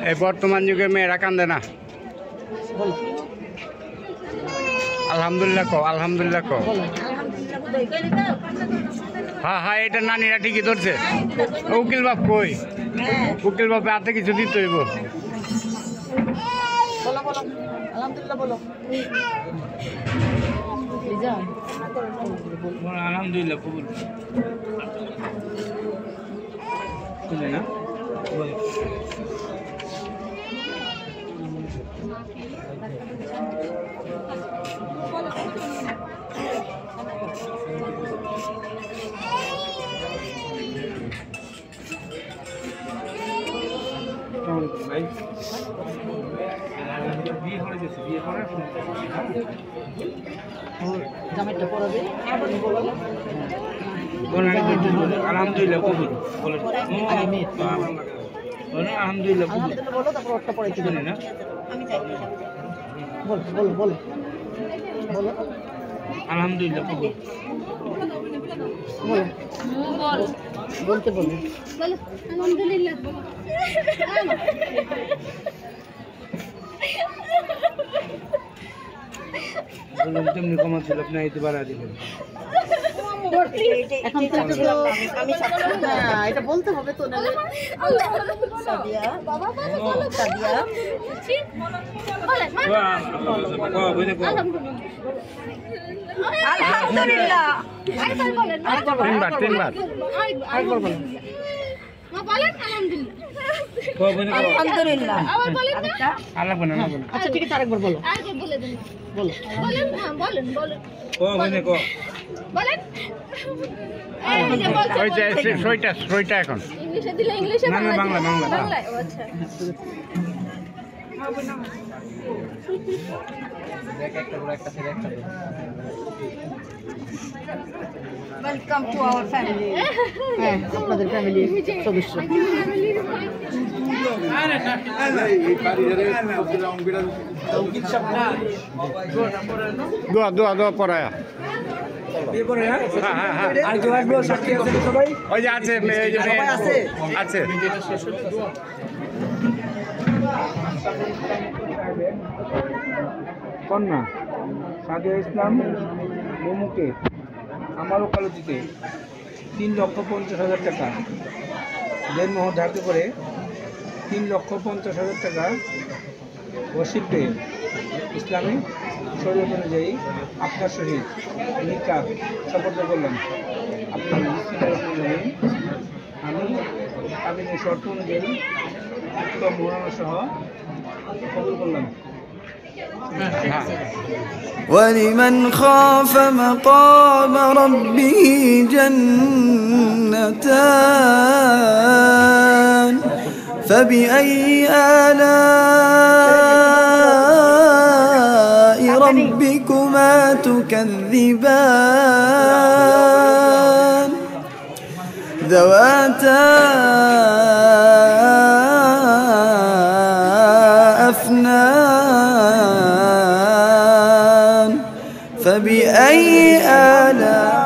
এই বর্তমান যুগে মেয়েরা কান্দে না। আলহামদুলিল্লাহ কো, আলহামদুলিল্লাহ কো। হ্যাঁ হ্যাঁ, এটা নানিরা ঠিকই ধরছে। উকিল বাপ কই? উকিল বাপে হাতে কিছু দিতে হইব। আলহামদুলিল্লাহ কবুল। না ভাই বিয়ে করে গেছে, বিয়ে করার জামাইটা পড়াবে। আলহামদুলিল্লাহ কবুল। আলহামদুলিল্লাহ কবুল। বলো তারপর ওটা পড়াইতে জানি না। আমি চাই বল বল বল বলো। আলহামদুলিল্লাহ কবুল। বল বল বলতে বলো। বলো আলহামদুলিল্লাহ। বললাম তেমনি কমা ছিল, আপনি এতে বাড়া দিলেন। এটা বলতে হবে তো। আচ্ছা ঠিক আছে, আরেকবার বলো। বলো এখন ইংলিশে দিলে ইংলিশে, না বাংলা বাংলা বাংলা। আচ্ছা ওয়েলকাম টু আওয়ার ফ্যামিলি। হ্যাঁ, আপনাদের ফ্যামিলি সদস্য। দোয়া দোয়া দোয়া পড়ায়া আছে। কন্যা সাদিয়া ইসলাম মমুকে আমার ওকালতিতে 3,50,000 টাকা দেনমোহর ধার্য করে 3,50,000 টাকা ওসিফে ইসলামী শরীয়ত অনুযায়ী আপনার সহিত নিকাহ সম্পর্ক করলাম। আপনার আমি আবেদনের শর্ত অনুযায়ী উত্তম মোহরানা সহ কবুল করলাম। ولمن خاف مقام ربه جنتان فبأي آلاء ربكما تكذبان ذواتا أفنان فبأي آلاء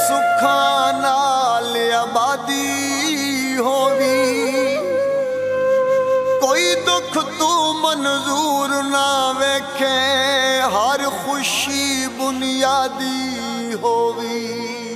सुखां नाल आबादी होवी कोई दुख तू मंजूर ना वेखे हर खुशी बुनियादी होवी